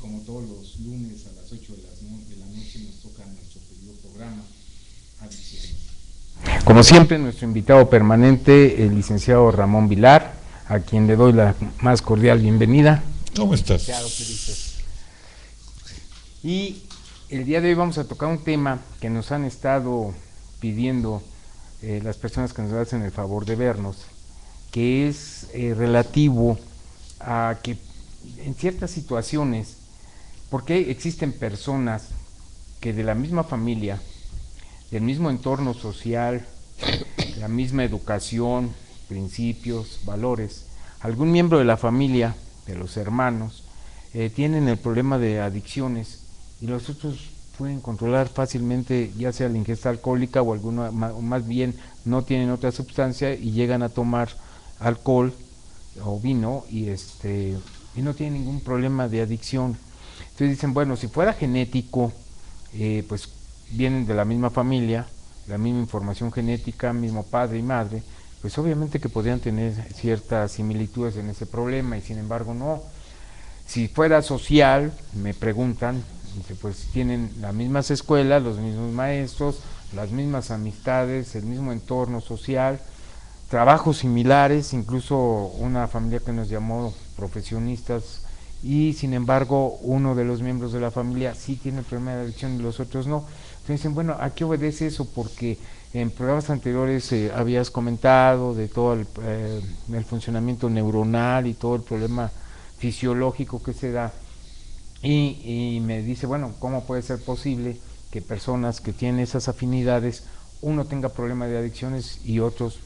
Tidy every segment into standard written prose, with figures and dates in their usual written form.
como todos los lunes a las 8 de la noche nos toca nuestro querido programa Adicciones. Como siempre, nuestro invitado permanente, el licenciado Ramón Vilar, a quien le doy la más cordial bienvenida. ¿Cómo estás? Y el día de hoy vamos a tocar un tema que nos han estado pidiendo las personas que nos hacen el favor de vernos, que es relativo a que en ciertas situaciones, porque existen personas que de la misma familia, del mismo entorno social, la misma educación, principios, valores, algún miembro de la familia, de los hermanos, tienen el problema de adicciones y los otros pueden controlar fácilmente ya sea la ingesta alcohólica o alguna, o más bien no tienen otra sustancia y llegan a tomar alcohol o vino y no tienen ningún problema de adicción. Entonces dicen, bueno, si fuera genético, pues vienen de la misma familia, la misma información genética, mismo padre y madre, pues obviamente que podrían tener ciertas similitudes en ese problema y sin embargo no. Si fuera social, me preguntan, pues tienen las mismas escuelas, los mismos maestros, las mismas amistades, el mismo entorno social, trabajos similares, incluso una familia que nos llamó profesionistas y sin embargo uno de los miembros de la familia sí tiene problema de adicción y los otros no. Entonces dicen, bueno, ¿a qué obedece eso? Porque en programas anteriores habías comentado de todo el funcionamiento neuronal y todo el problema fisiológico que se da y me dice, bueno, ¿cómo puede ser posible que personas que tienen esas afinidades, uno tenga problema de adicciones y otros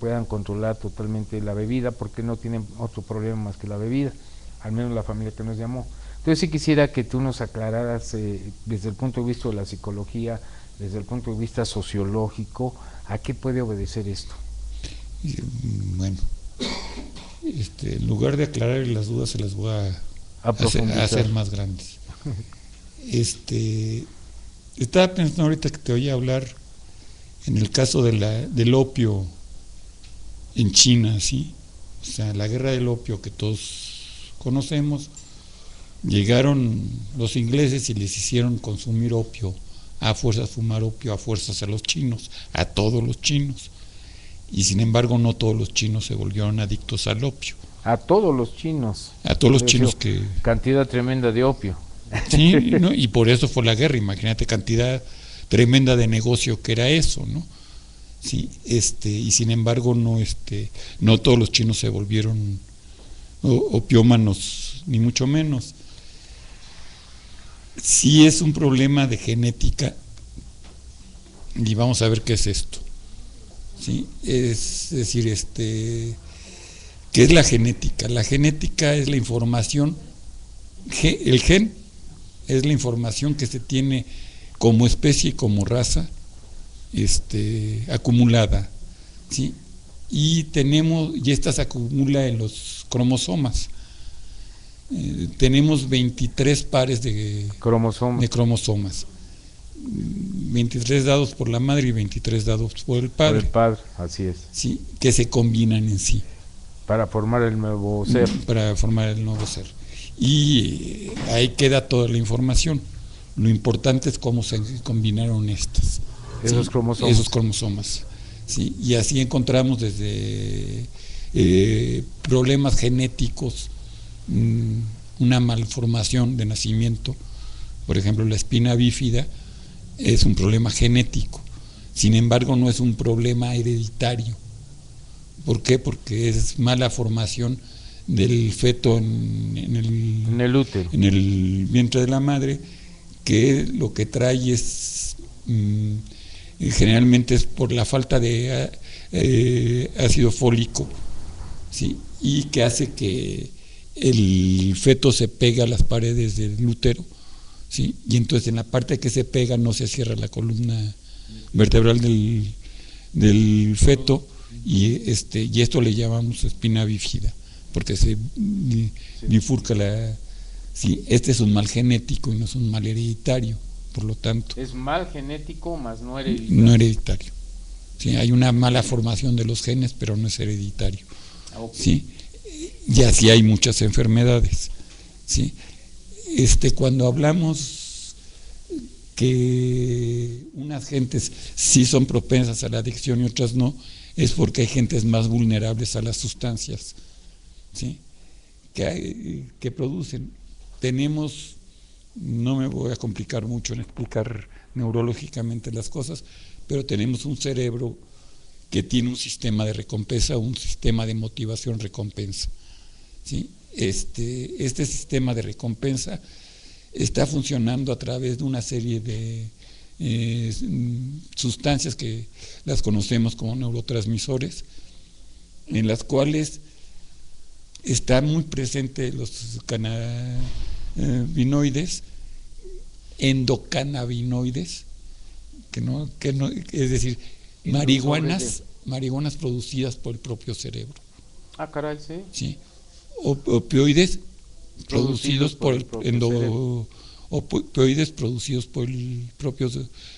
puedan controlar totalmente la bebida porque no tienen otro problema más que la bebida, al menos la familia que nos llamó? Entonces sí quisiera que tú nos aclararas desde el punto de vista de la psicología, desde el punto de vista sociológico, ¿a qué puede obedecer esto? Bueno, en lugar de aclarar las dudas se las voy a hacer más grandes. Estaba pensando ahorita que te oía hablar en el caso del opio en China, ¿sí? O sea, la guerra del opio que todos conocemos, llegaron los ingleses y les hicieron consumir opio, a fuerzas fumar opio, a fuerzas a los chinos, a todos los chinos, y sin embargo no todos los chinos se volvieron adictos al opio. A todos los chinos. A todos los chinos que... Cantidad tremenda de opio. Sí, ¿no? Y por eso fue la guerra, imagínate cantidad tremenda de negocio que era eso, ¿no? Sí, y sin embargo no todos los chinos se volvieron opiómanos, ni mucho menos. Sí es un problema de genética y vamos a ver qué es esto. ¿Sí? Es decir, ¿qué es la genética? La genética es la información, el gen es la información que se tiene como especie y como raza acumulada, ¿sí? Y esta se acumula en los cromosomas. Tenemos 23 pares de cromosomas, 23 dados por la madre y 23 dados por el padre. Por el padre, así es. ¿Sí? Que se combinan en sí. Para formar el nuevo ser. Para formar el nuevo ser. Y ahí queda toda la información. Lo importante es cómo se combinaron esos cromosomas. ¿Sí? Y así encontramos desde problemas genéticos, una malformación de nacimiento, por ejemplo la espina bífida es un problema genético, sin embargo no es un problema hereditario. ¿Por qué? Porque es mala formación del feto en el útero, en el vientre de la madre, que lo que trae es generalmente es por la falta de ácido fólico, ¿sí? Y que hace que el feto se pega a las paredes del útero, ¿sí? Y entonces en la parte que se pega no se cierra la columna vertebral del feto y esto le llamamos espina bífida porque se bifurca sí, este es un mal genético y no es un mal hereditario, por lo tanto es mal genético más no hereditario. No hereditario, ¿sí? Hay una mala formación de los genes pero no es hereditario. Okay. ¿Sí? Y así hay muchas enfermedades, ¿sí? Cuando hablamos que unas gentes sí son propensas a la adicción y otras no, es porque hay gentes más vulnerables a las sustancias, ¿sí? que producen. Tenemos, no me voy a complicar mucho en explicar neurológicamente las cosas, pero tenemos un cerebro que tiene un sistema de recompensa, un sistema de motivación-recompensa, ¿sí? Este sistema de recompensa está funcionando a través de una serie de sustancias que las conocemos como neurotransmisores, en las cuales está muy presente los cannabinoides, endocannabinoides, es decir, marihuanas producidas por el propio cerebro. Ah, caray, sí. ¿Sí? Opioides producidos por el opioides producidos por el propio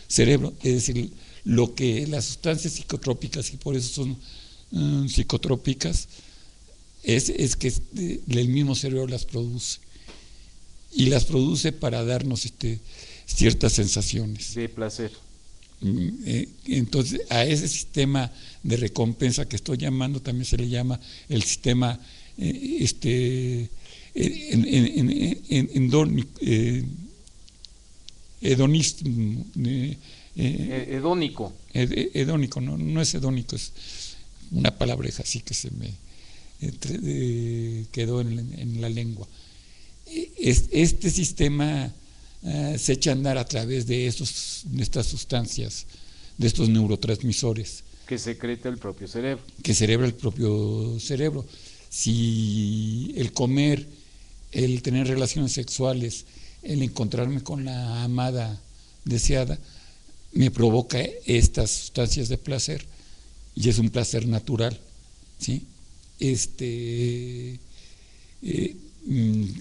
cerebro, es decir, las sustancias psicotrópicas, y por eso son psicotrópicas, es que el mismo cerebro las produce, y las produce para darnos ciertas sensaciones de placer. Entonces, a ese sistema de recompensa que estoy llamando también se le llama el sistema hedónico. Hedónico, no es hedónico, es una palabreja así que se me quedó en la lengua. Este sistema se echa a andar a través de estas sustancias, de estos neurotransmisores. Que secreta el propio cerebro. Que cerebra el propio cerebro. Si el comer, el tener relaciones sexuales, el encontrarme con la amada deseada, me provoca estas sustancias de placer, y es un placer natural, ¿sí?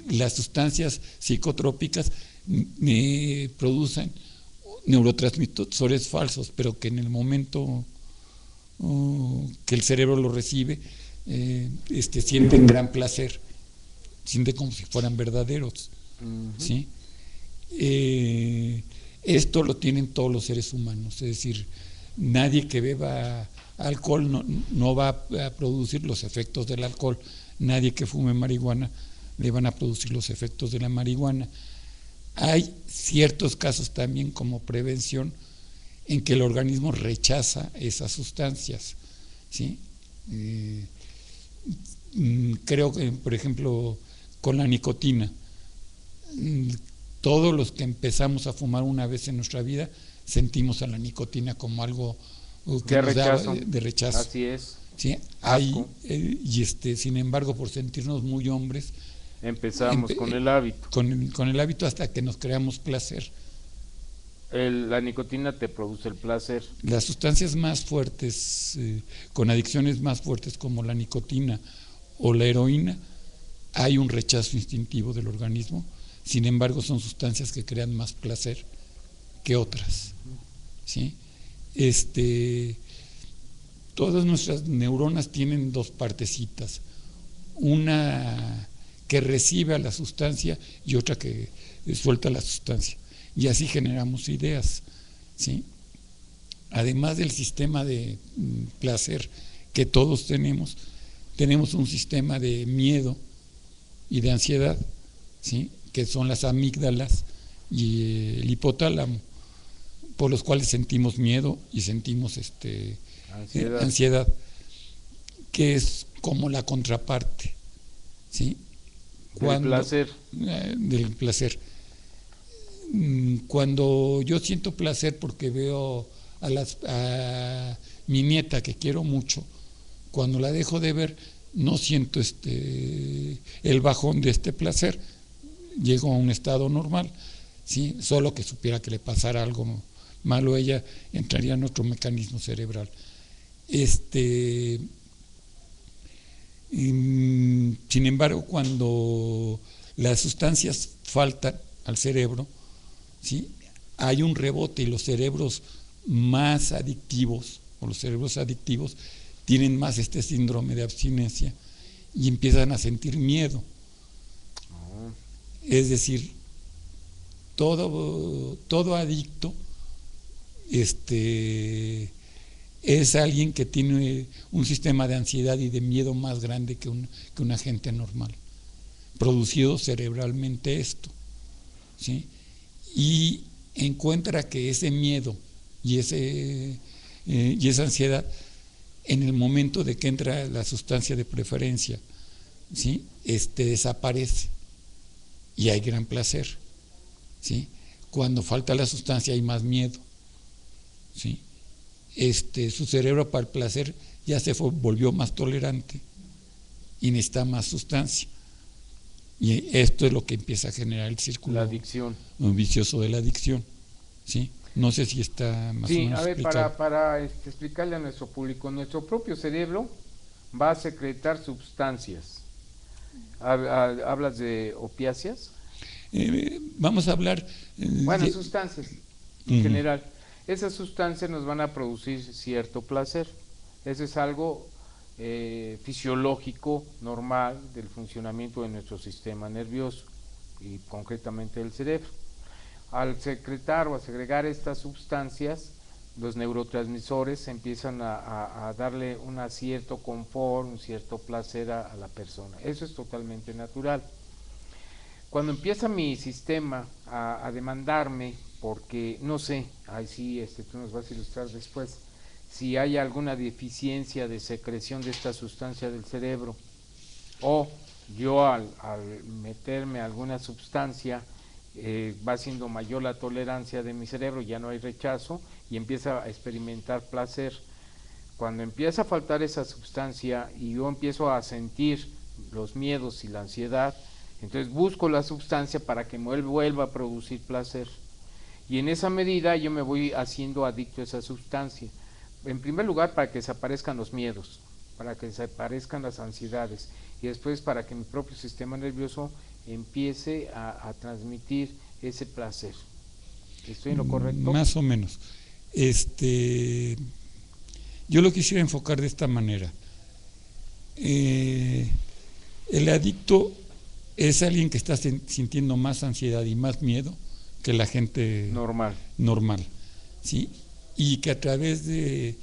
Las sustancias psicotrópicas me producen neurotransmisores falsos, pero que en el momento que el cerebro lo recibe, sienten gran placer, sienten como si fueran verdaderos. ¿Sí? Esto lo tienen todos los seres humanos, es decir, nadie que beba alcohol no va a producir los efectos del alcohol, nadie que fume marihuana le van a producir los efectos de la marihuana. Hay ciertos casos también como prevención en que el organismo rechaza esas sustancias, ¿sí? Creo que, por ejemplo, con la nicotina, todos los que empezamos a fumar una vez en nuestra vida sentimos a la nicotina como algo que nos da de rechazo. Así es. ¿Sí? Sin embargo, por sentirnos muy hombres, empezamos con el hábito. Con el hábito hasta que nos creamos placer. La nicotina te produce el placer. Las sustancias más fuertes, con adicciones más fuertes como la nicotina o la heroína, hay un rechazo instintivo del organismo. Sin embargo, son sustancias que crean más placer que otras, ¿sí? Todas nuestras neuronas tienen dos partecitas, una que recibe a la sustancia y otra que suelta la sustancia, y así generamos ideas, ¿sí? Además del sistema de placer que todos tenemos un sistema de miedo y de ansiedad, ¿sí? Que son las amígdalas y el hipotálamo, por los cuales sentimos miedo y sentimos ansiedad, que es como la contraparte, ¿sí? Del placer. Cuando yo siento placer porque veo a mi nieta que quiero mucho, cuando la dejo de ver no siento el bajón de este placer, llego a un estado normal, ¿sí? Solo que supiera que le pasara algo malo, ella entraría en otro mecanismo cerebral. Sin embargo, cuando las sustancias faltan al cerebro, ¿sí? Hay un rebote, y los cerebros más adictivos, o los cerebros adictivos, tienen más síndrome de abstinencia y empiezan a sentir miedo. Es decir, todo adicto es alguien que tiene un sistema de ansiedad y de miedo más grande que una gente normal, producido cerebralmente esto, ¿sí? Y encuentra que ese miedo y esa ansiedad, en el momento de que entra la sustancia de preferencia, ¿sí?, desaparece y hay gran placer, ¿sí? Cuando falta la sustancia hay más miedo, ¿sí? Su cerebro para el placer ya volvió más tolerante y necesita más sustancia, y esto es lo que empieza a generar el círculo, la adicción, vicioso de la adicción, ¿sí? No sé si está más o menos a ver, explicado. para explicarle a nuestro público, nuestro propio cerebro va a secretar sustancias. ¿Hablas de opiáceas? Vamos a hablar bueno, sustancias en general. Esas sustancias nos van a producir cierto placer. Eso es algo fisiológico, normal, del funcionamiento de nuestro sistema nervioso y concretamente del cerebro. Al secretar o a segregar estas sustancias, los neurotransmisores empiezan a darle un cierto confort, un cierto placer a la persona. Eso es totalmente natural. Cuando empieza mi sistema a demandarme, porque no sé, ahí sí tú nos vas a ilustrar después, si hay alguna deficiencia de secreción de esta sustancia del cerebro, o yo al meterme alguna sustancia va siendo mayor la tolerancia de mi cerebro, ya no hay rechazo y empieza a experimentar placer. Cuando empieza a faltar esa sustancia y yo empiezo a sentir los miedos y la ansiedad, entonces busco la sustancia para que me vuelva a producir placer. Y en esa medida yo me voy haciendo adicto a esa sustancia. En primer lugar, para que desaparezcan los miedos, para que desaparezcan las ansiedades, y después para que mi propio sistema nervioso empiece a transmitir ese placer. ¿Estoy en lo correcto? Más o menos. Yo lo quisiera enfocar de esta manera. El adicto es alguien que está sintiendo más ansiedad y más miedo que la gente normal, ¿sí? Y que a través de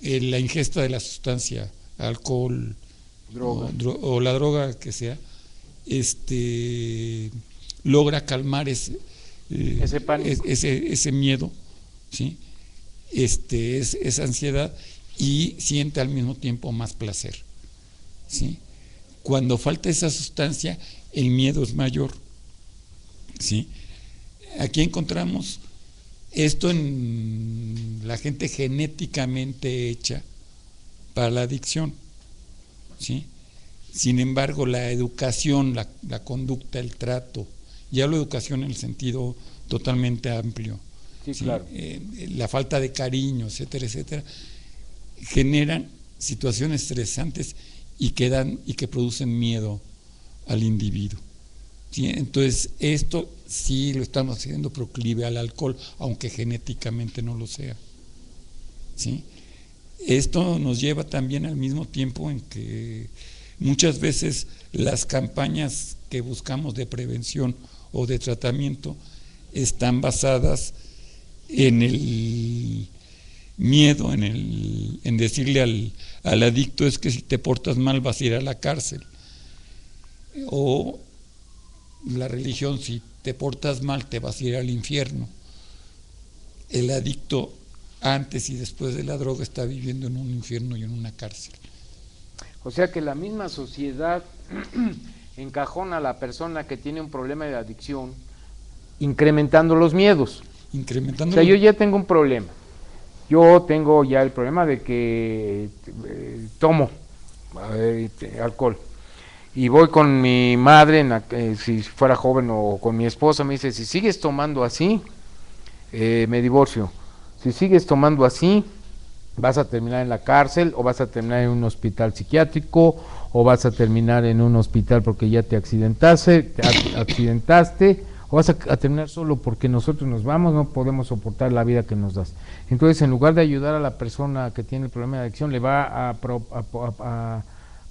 la ingesta de la sustancia, alcohol, droga, o la droga que sea, logra calmar ese pánico, ese miedo, ¿sí? Esa ansiedad, y siente al mismo tiempo más placer, ¿sí? Cuando falta esa sustancia, el miedo es mayor, ¿sí? Aquí encontramos esto en la gente genéticamente hecha para la adicción, ¿sí? Sin embargo, la educación, la conducta, el trato, ya la educación en el sentido totalmente amplio, sí, ¿sí? Claro. La falta de cariño, etcétera, etcétera, generan situaciones estresantes y que producen miedo al individuo, ¿sí? Entonces, esto sí lo estamos haciendo proclive al alcohol, aunque genéticamente no lo sea, ¿sí? Esto nos lleva también al mismo tiempo en que muchas veces las campañas que buscamos de prevención o de tratamiento están basadas en el miedo, en decirle al adicto es que si te portas mal vas a ir a la cárcel, o la religión, si te portas mal te vas a ir al infierno. El adicto antes y después de la droga está viviendo en un infierno y en una cárcel. O sea que la misma sociedad encajona a la persona que tiene un problema de adicción incrementando los miedos. O sea, yo ya tengo un problema. Yo tengo ya el problema de que tomo alcohol y voy con mi madre, si fuera joven, o con mi esposa, me dice, si sigues tomando así, me divorcio. Si sigues tomando así, vas a terminar en la cárcel, o vas a terminar en un hospital psiquiátrico, o vas a terminar en un hospital porque ya te accidentaste, o vas a terminar solo porque nosotros nos vamos, no podemos soportar la vida que nos das. Entonces, en lugar de ayudar a la persona que tiene el problema de adicción, le va a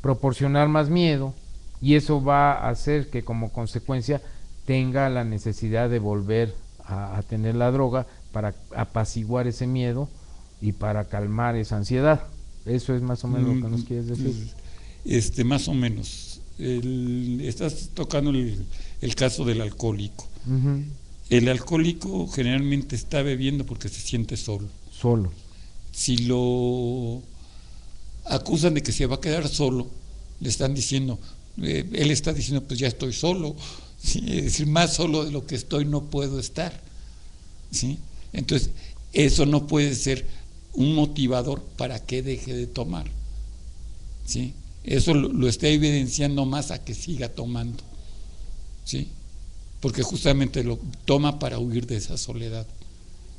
proporcionar más miedo, y eso va a hacer que como consecuencia tenga la necesidad de volver a tener la droga para apaciguar ese miedo y para calmar esa ansiedad. Eso es más o menos lo que nos quieres decir. Más o menos. Estás tocando el caso del alcohólico. Uh-huh. El alcohólico generalmente está bebiendo porque se siente solo. Solo. Si lo acusan de que se va a quedar solo, le están diciendo, él está diciendo, pues ya estoy solo, ¿sí? Es decir, más solo de lo que estoy no puedo estar, ¿sí? Entonces, eso no puede ser un motivador para que deje de tomar, ¿sí? Eso lo está evidenciando más a que siga tomando, ¿sí? Porque justamente lo toma para huir de esa soledad,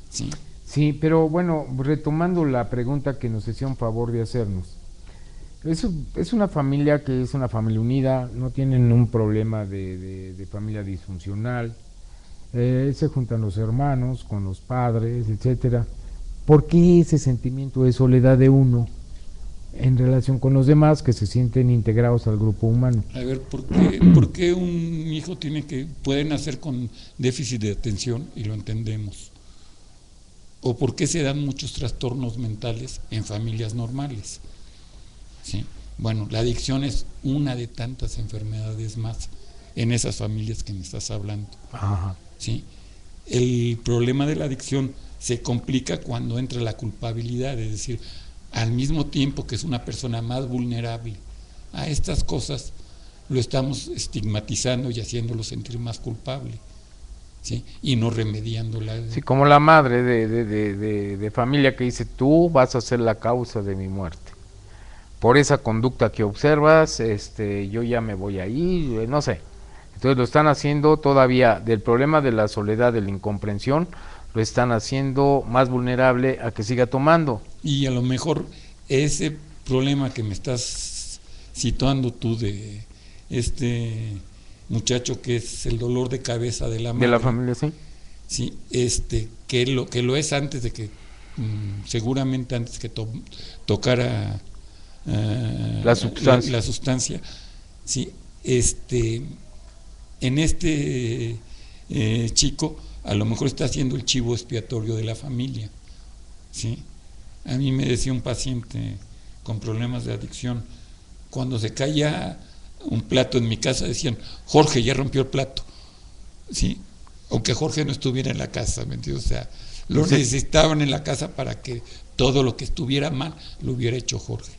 ¿sí? Sí, pero bueno, retomando la pregunta que nos hacía un favor de hacernos, es una familia que es una familia unida, no tienen un problema de familia disfuncional, se juntan los hermanos con los padres, etcétera. ¿Por qué ese sentimiento de soledad de uno en relación con los demás que se sienten integrados al grupo humano? A ver, ¿por qué un hijo puede nacer con déficit de atención y lo entendemos? ¿O por qué se dan muchos trastornos mentales en familias normales? ¿Sí? Bueno, la adicción es una de tantas enfermedades más en esas familias que me estás hablando. Ajá. ¿Sí? El problema de la adicción se complica cuando entra la culpabilidad, es decir, al mismo tiempo que es una persona más vulnerable a estas cosas, lo estamos estigmatizando y haciéndolo sentir más culpable, ¿sí? Y no remediándola. Sí, como la madre de familia que dice, tú vas a ser la causa de mi muerte. Por esa conducta que observas, yo ya me voy a ir, no sé. Entonces lo están haciendo todavía del problema de la soledad, de la incomprensión, lo están haciendo más vulnerable a que siga tomando. Y a lo mejor ese problema que me estás situando tú de este muchacho que es el dolor de cabeza de la madre. De la familia, sí. Sí, que lo es antes de que, seguramente antes que tocara la sustancia. La sustancia, sí, en chico a lo mejor está haciendo el chivo expiatorio de la familia, ¿sí? A mí me decía un paciente con problemas de adicción, cuando se caía un plato en mi casa decían, Jorge ya rompió el plato, ¿sí? Aunque Jorge no estuviera en la casa, ¿me entiendes? O sea, lo necesitaban en la casa para que todo lo que estuviera mal lo hubiera hecho Jorge.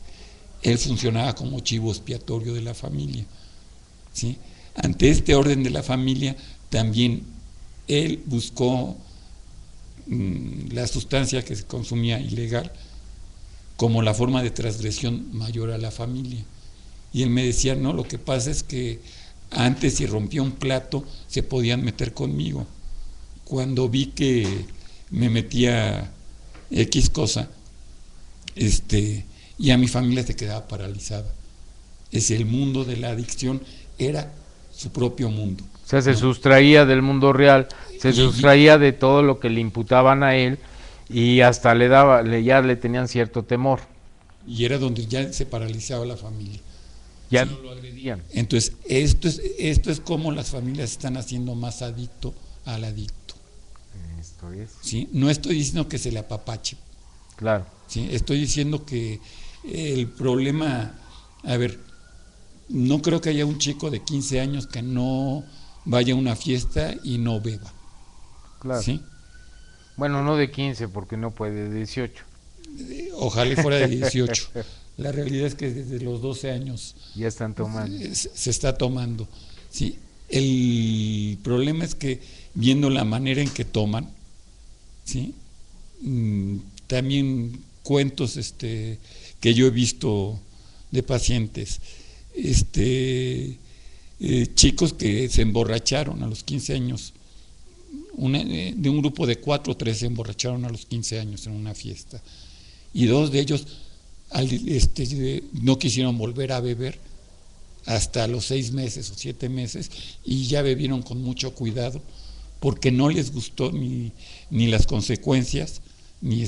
Él funcionaba como chivo expiatorio de la familia, ¿sí? Ante este orden de la familia, también él buscó la sustancia que se consumía ilegal como la forma de transgresión mayor a la familia. Y él me decía, no, lo que pasa es que antes si rompía un plato se podían meter conmigo. Cuando vi que me metía X cosa, y a mi familia se quedaba paralizada. El mundo de la adicción era su propio mundo. O sea, se sustraía del mundo real, se sustraía de todo lo que le imputaban a él y hasta ya le tenían cierto temor. Y era donde ya se paralizaba la familia. Ya no lo agredían. Entonces, esto es como las familias están haciendo más adicto al adicto. Esto es. ¿Sí? No estoy diciendo que se le apapache. Claro. ¿Sí? Estoy diciendo que el problema, a ver, no creo que haya un chico de 15 años que no vaya a una fiesta y no beba. Claro. ¿Sí? Bueno, no de 15 porque no puede, de 18. Ojalá fuera de 18. La realidad es que desde los 12 años ya están tomando. Se está tomando. ¿Sí? El problema es que viendo la manera en que toman, ¿sí? También cuentos que yo he visto de pacientes, chicos que se emborracharon a los 15 años, de un grupo de 4 o 3 se emborracharon a los 15 años en una fiesta, y 2 de ellos no quisieron volver a beber hasta los 6 meses o 7 meses, y ya bebieron con mucho cuidado porque no les gustó ni las consecuencias ni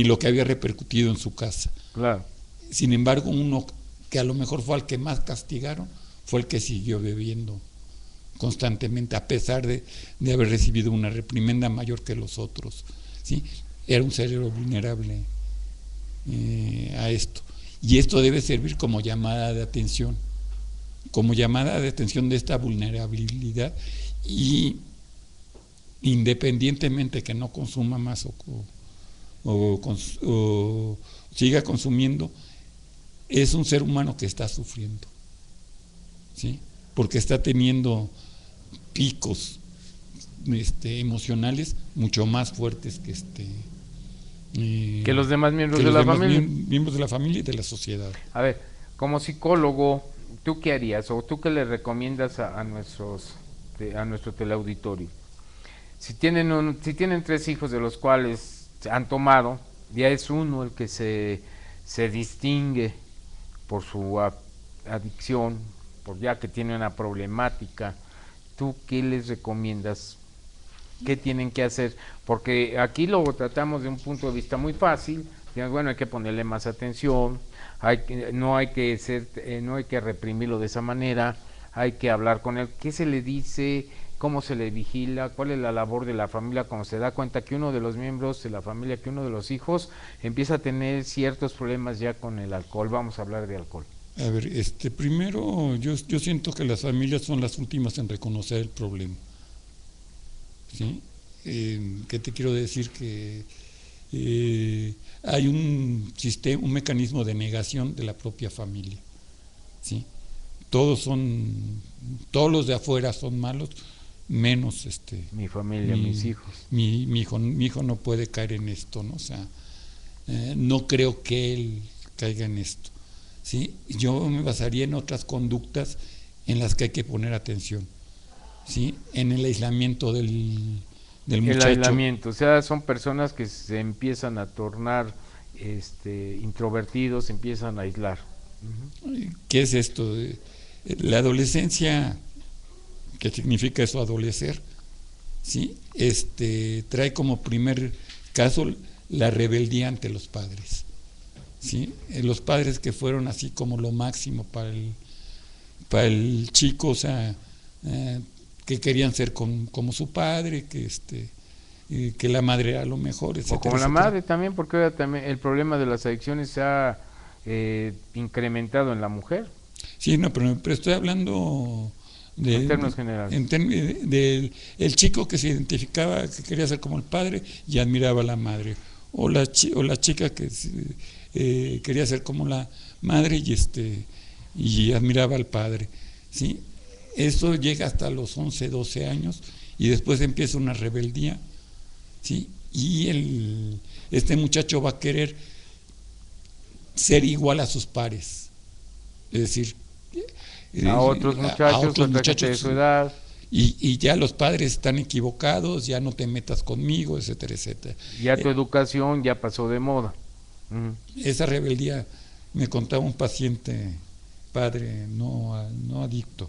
lo que había repercutido en su casa. Claro. Sin embargo, uno que a lo mejor fue al que más castigaron, fue el que siguió bebiendo constantemente, a pesar de haber recibido una reprimenda mayor que los otros, ¿sí? Era un cerebro vulnerable a esto. Y esto debe servir como llamada de atención de esta vulnerabilidad, y independientemente que no consuma más o siga consumiendo, es un ser humano que está sufriendo, ¿sí? Porque está teniendo picos emocionales mucho más fuertes que los demás miembros de la familia. Miembros de la familia y de la sociedad. A ver, como psicólogo, ¿tú qué harías o tú qué le recomiendas a nuestro teleauditorio? Si tienen 3 hijos de los cuales han tomado, ya es uno el que se distingue por su adicción, por ya que tiene una problemática, ¿tú qué les recomiendas? ¿Qué tienen que hacer? Porque aquí lo tratamos de un punto de vista muy fácil. Bueno, hay que ponerle más atención, no hay que reprimirlo de esa manera, hay que hablar con él. ¿Qué se le dice? ¿Cómo se le vigila? ¿Cuál es la labor de la familia cuando se da cuenta que uno de los miembros de la familia, que uno de los hijos empieza a tener ciertos problemas ya con el alcohol? Vamos a hablar de alcohol. A ver, primero yo siento que las familias son las últimas en reconocer el problema, ¿sí? ¿Qué te quiero decir? Que hay un mecanismo de negación de la propia familia, ¿sí? Todos los de afuera son malos, menos mi familia, mis hijos. Mi hijo no puede caer en esto, ¿no? O sea, no creo que él caiga en esto, ¿sí? Yo me basaría en otras conductas en las que hay que poner atención, ¿sí? En el aislamiento del muchacho. El aislamiento, o sea, son personas que se empiezan a tornar introvertidos, se empiezan a aislar. ¿Qué es esto? La adolescencia, ¿qué significa eso, adolecer? ¿Sí? Trae como primer caso la rebeldía ante los padres, ¿sí? Los padres que fueron así como lo máximo para el chico, o sea, que querían ser como su padre, que la madre era lo mejor, etcétera. O como la madre también, porque ahora también el problema de las adicciones se ha incrementado en la mujer. Sí, no, pero estoy hablando en términos generales. El chico que se identificaba, que quería ser como el padre y admiraba a la madre, o la chica que quería ser como la madre y admiraba al padre, ¿sí? Eso llega hasta los 11, 12 años y después empieza una rebeldía, ¿sí? Y este muchacho va a querer ser igual a sus pares, es decir, a otros muchachos de su edad. Y ya los padres están equivocados, ya no te metas conmigo, etcétera, etcétera. Ya tu educación ya pasó de moda. Esa rebeldía, me contaba un paciente, padre, no adicto,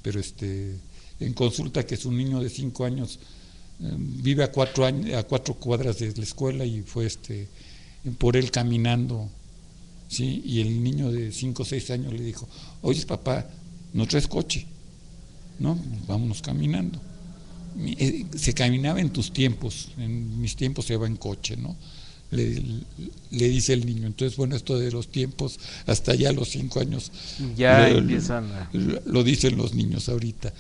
pero en consulta, que su niño de 5 años vive a 4 cuadras de la escuela y fue por él caminando, ¿sí? Y el niño de 5 o 6 años le dijo: oye, papá, ¿no traes coche? No, vámonos caminando. Se caminaba en tus tiempos, en mis tiempos se va en coche, ¿no? Le dice el niño. Entonces, bueno, esto de los tiempos, hasta ya a los 5 años ya empiezan lo dicen los niños ahorita.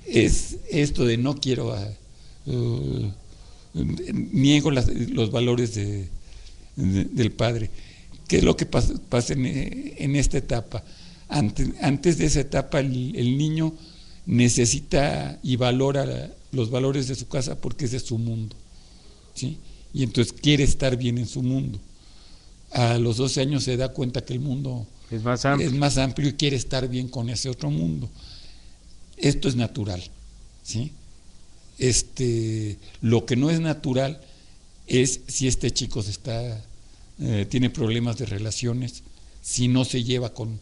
Es esto de no quiero niego los valores del padre. ¿Qué es lo que pasa en esta etapa? Antes de esa etapa el niño necesita y valora los valores de su casa porque es de su mundo, ¿sí? Y entonces quiere estar bien en su mundo. A los 12 años se da cuenta que el mundo es más amplio y quiere estar bien con ese otro mundo. Esto es natural, ¿sí? Lo que no es natural es si este chico tiene problemas de relaciones, si no se lleva con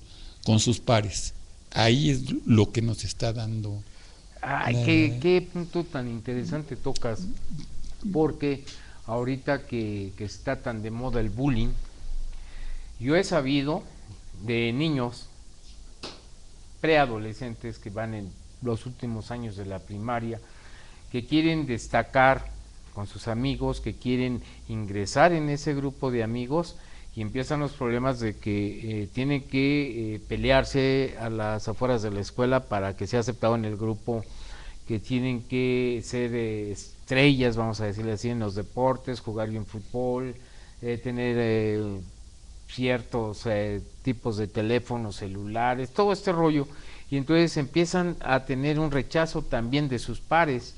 sus pares. Ahí es lo que nos está dando. Ay, qué punto tan interesante tocas, porque ahorita que está tan de moda el bullying, yo he sabido de niños preadolescentes que van en los últimos años de la primaria, que quieren destacar con sus amigos, que quieren ingresar en ese grupo de amigos, y empiezan los problemas de que tienen que pelearse a las afueras de la escuela para que sea aceptado en el grupo, que tienen que ser estrellas, vamos a decirle así, en los deportes, jugar bien fútbol, tener ciertos tipos de teléfonos celulares, todo este rollo, y entonces empiezan a tener un rechazo también de sus pares.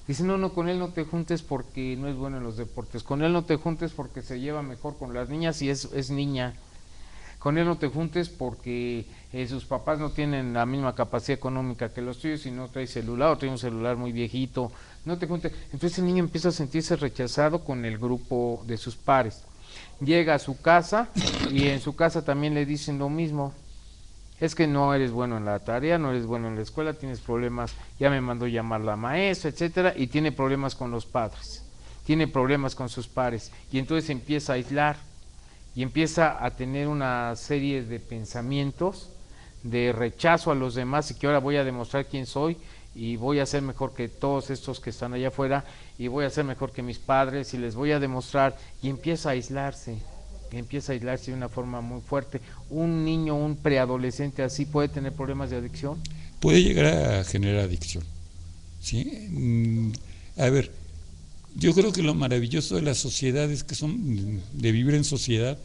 Dicen, no, no, con él no te juntes porque no es bueno en los deportes, con él no te juntes porque se lleva mejor con las niñas y es niña, con él no te juntes porque sus papás no tienen la misma capacidad económica que los tuyos y no trae celular o trae un celular muy viejito, no te juntes. Entonces el niño empieza a sentirse rechazado con el grupo de sus pares. Llega a su casa y en su casa también le dicen lo mismo. Es que no eres bueno en la tarea, no eres bueno en la escuela, tienes problemas, ya me mandó llamar la maestra, etcétera, y tiene problemas con los padres, tiene problemas con sus pares, y entonces empieza a aislar, y empieza a tener una serie de pensamientos de rechazo a los demás, y que ahora voy a demostrar quién soy, y voy a ser mejor que todos estos que están allá afuera, y voy a ser mejor que mis padres, y les voy a demostrar, y empieza a aislarse de una forma muy fuerte. Un niño, un preadolescente así puede tener problemas de adicción. Puede llegar a generar adicción, ¿sí? A ver, yo creo que lo maravilloso de las sociedades que son de vivir en sociedad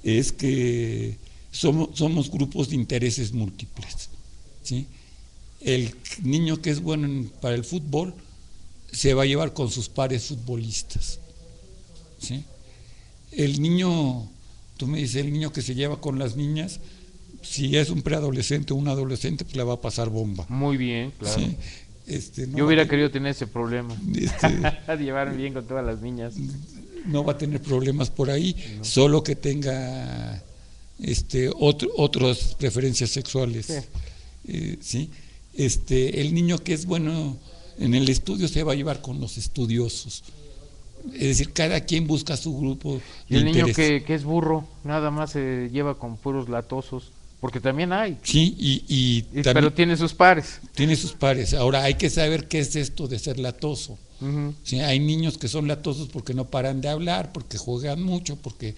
es que somos grupos de intereses múltiples, ¿sí? El niño que es bueno para el fútbol se va a llevar con sus pares futbolistas, ¿sí? El niño, tú me dices, el niño que se lleva con las niñas, si es un preadolescente o un adolescente, pues le va a pasar bomba. Muy bien, claro. ¿Sí? No, yo hubiera querido tener ese problema, de llevarme bien con todas las niñas. No va a tener problemas por ahí, no. Solo que tenga otras preferencias sexuales. Sí. ¿Sí? El niño que es bueno en el estudio se va a llevar con los estudiosos. Es decir, cada quien busca su grupo de y el interés. Niño que es burro, nada más se lleva con puros latosos, porque también hay. Sí, también, pero tiene sus pares. Tiene sus pares. Ahora hay que saber qué es esto de ser latoso. Uh-huh. Sí, hay niños que son latosos porque no paran de hablar, porque juegan mucho, porque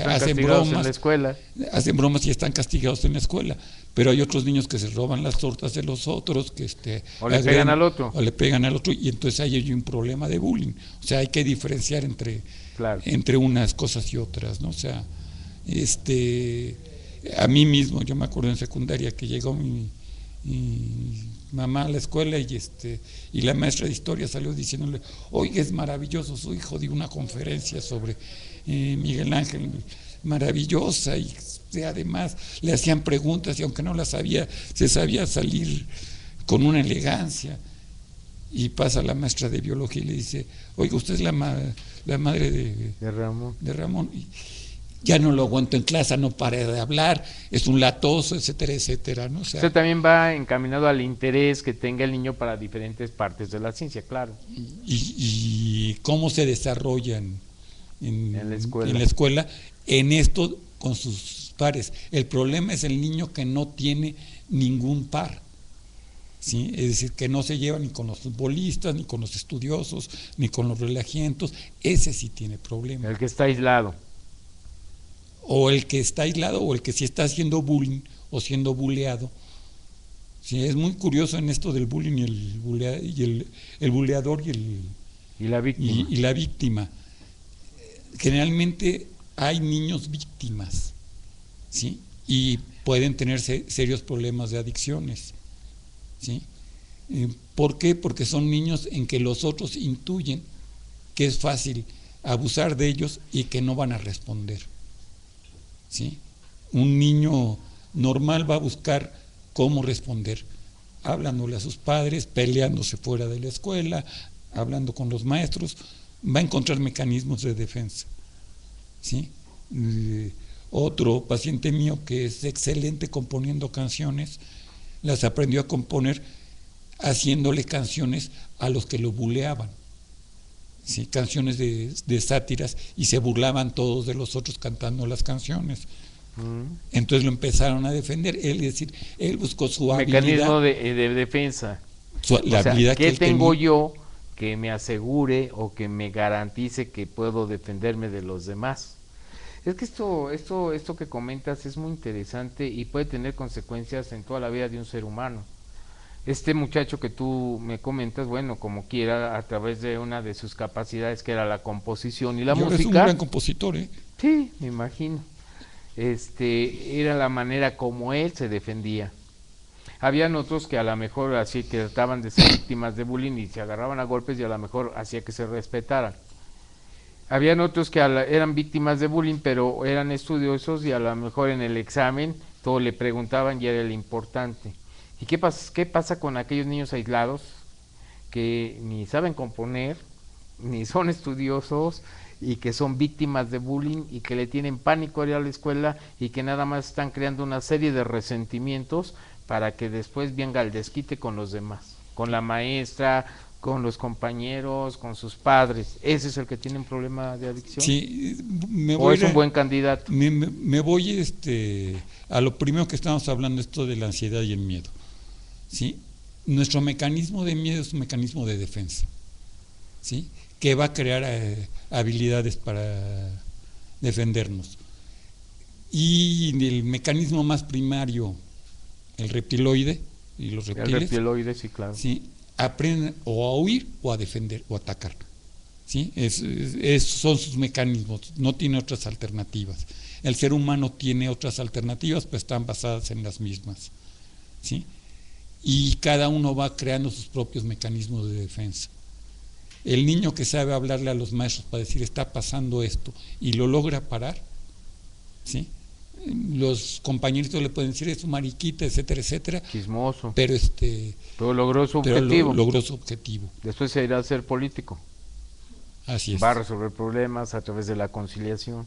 hacen bromas en la escuela. Hacen bromas y están castigados en la escuela. Pero hay otros niños que se roban las tortas de los otros, que o le pegan al otro. O le pegan al otro, y entonces ahí hay un problema de bullying. O sea, hay que diferenciar entre unas cosas y otras, ¿no? O sea, a mí mismo, yo me acuerdo en secundaria que llegó mi mamá a la escuela y la maestra de historia salió diciéndole, oiga, es maravilloso, su hijo dio una conferencia sobre Miguel Ángel, maravillosa, y además le hacían preguntas y aunque no las sabía, se sabía salir con una elegancia. Y pasa la maestra de biología y le dice, oiga, usted es la madre de Ramón. Y ya no lo aguanto en clase, no para de hablar, es un latoso, etcétera, etcétera, ¿no? O sea, usted también va encaminado al interés que tenga el niño para diferentes partes de la ciencia, claro. Y cómo se desarrollan en la escuela en esto con sus pares. El problema es el niño que no tiene ningún par, ¿sí? Es decir, que no se lleva ni con los futbolistas, ni con los estudiosos, ni con los relajientos. Ese sí tiene problemas. El que está aislado. O el que está aislado, o el que sí está haciendo bullying o siendo buleado. Sí, es muy curioso en esto del bullying y el buleador y la víctima. Y la víctima. Generalmente hay niños víctimas, ¿sí? Y pueden tener serios problemas de adicciones, ¿sí? ¿Por qué? Porque son niños en que los otros intuyen que es fácil abusar de ellos y que no van a responder, ¿sí? Un niño normal va a buscar cómo responder, hablándole a sus padres, peleándose fuera de la escuela, hablando con los maestros, va a encontrar mecanismos de defensa, ¿sí? Otro paciente mío que es excelente componiendo canciones, las aprendió a componer haciéndole canciones a los que lo buleaban, ¿sí? Canciones de sátiras, y se burlaban todos de los otros cantando las canciones, Entonces lo empezaron a defender. Él, es decir, él buscó su mecanismo de defensa. La habilidad ¿qué tengo yo que me asegure o que me garantice que puedo defenderme de los demás? Es que esto que comentas es muy interesante y puede tener consecuencias en toda la vida de un ser humano. Este muchacho que tú me comentas, bueno, como quiera, a través de una de sus capacidades, que era la composición y la música. Es un gran compositor, ¿eh? Sí, me imagino. Era la manera como él se defendía. Habían otros que a lo mejor así que trataban de ser víctimas de bullying y se agarraban a golpes y a lo mejor hacía que se respetaran. Habían otros que eran víctimas de bullying pero eran estudiosos y a lo mejor en el examen todo le preguntaban y era el importante. ¿Y qué pasa con aquellos niños aislados que ni saben componer, ni son estudiosos y que son víctimas de bullying y que le tienen pánico a ir a la escuela y que nada más están creando una serie de resentimientos para que después venga el desquite con los demás, con la maestra, con los compañeros, con sus padres? ¿Ese es el que tiene un problema de adicción? Sí, ¿O es un buen candidato? Me voy a lo primero que estamos hablando, esto de la ansiedad y el miedo. ¿Sí? Nuestro mecanismo de miedo es un mecanismo de defensa, ¿sí? Que va a crear habilidades para defendernos. Y el mecanismo más primario, el reptiloide y los reptiles. El reptiloide, sí, claro. ¿Sí? Aprenden o a huir o a defender o a atacar. ¿Sí? Son sus mecanismos, no tiene otras alternativas. El ser humano tiene otras alternativas, pero están basadas en las mismas. ¿Sí? Y cada uno va creando sus propios mecanismos de defensa. El niño que sabe hablarle a los maestros para decir está pasando esto y lo logra parar, ¿sí? Los compañeritos le pueden decir es un mariquita, etcétera, etcétera. Chismoso. Pero logró su objetivo. Logró su objetivo. Después se irá a ser político. Así es. Va a resolver problemas a través de la conciliación.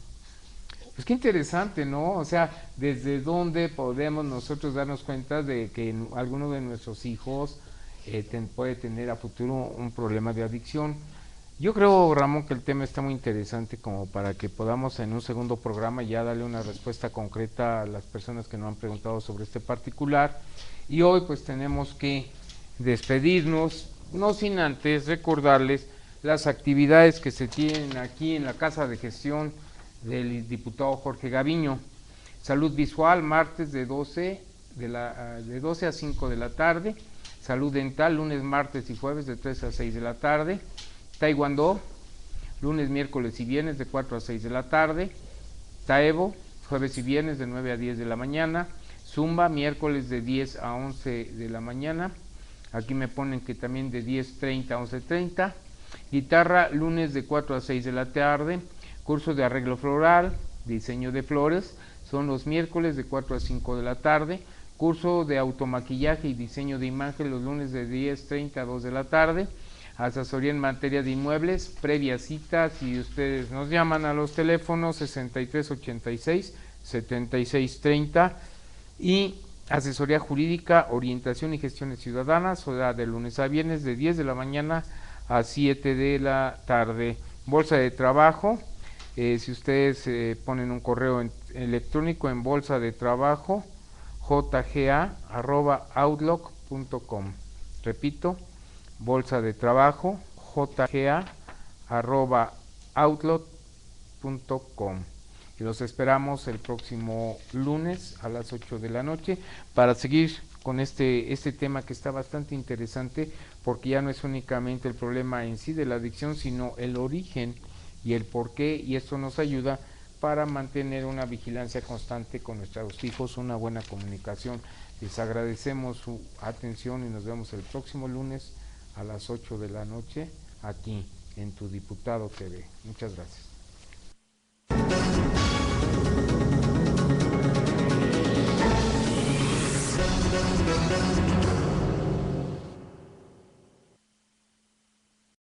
Pues qué interesante, ¿no? O sea, desde dónde podemos nosotros darnos cuenta de que alguno de nuestros hijos puede tener a futuro un problema de adicción. Yo creo, Ramón, que el tema está muy interesante como para que podamos en un segundo programa ya darle una respuesta concreta a las personas que nos han preguntado sobre este particular. Y hoy pues tenemos que despedirnos, no sin antes recordarles las actividades que se tienen aquí en la Casa de Gestión del diputado Jorge Gaviño. Salud visual, martes de 12 a 5 de la tarde. Salud dental, lunes, martes y jueves de 3 a 6 de la tarde. Taekwondo, lunes, miércoles y viernes de 4 a 6 de la tarde. Taebo, jueves y viernes de 9 a 10 de la mañana. Zumba, miércoles de 10 a 11 de la mañana. Aquí me ponen que también de 10:30 a 11:30. Guitarra, lunes de 4 a 6 de la tarde. Curso de arreglo floral, diseño de flores, son los miércoles de 4 a 5 de la tarde. Curso de automaquillaje y diseño de imagen los lunes de 10:30 a 2 de la tarde. Asesoría en materia de inmuebles, previa cita, si ustedes nos llaman a los teléfonos 6386-7630 y asesoría jurídica, orientación y gestiones ciudadanas, hora de lunes a viernes de 10 de la mañana a 7 de la tarde. Bolsa de trabajo, si ustedes ponen un correo electrónico en bolsa de trabajo jga@outlook.com. Repito, bolsa de trabajo jga@outlook.com. Y los esperamos el próximo lunes a las 8 de la noche para seguir con este tema que está bastante interesante, porque ya no es únicamente el problema en sí de la adicción, sino el origen y el porqué, y esto nos ayuda para mantener una vigilancia constante con nuestros hijos, una buena comunicación. Les agradecemos su atención y nos vemos el próximo lunes a las 8 de la noche aquí en Tu Diputado TV. Muchas gracias.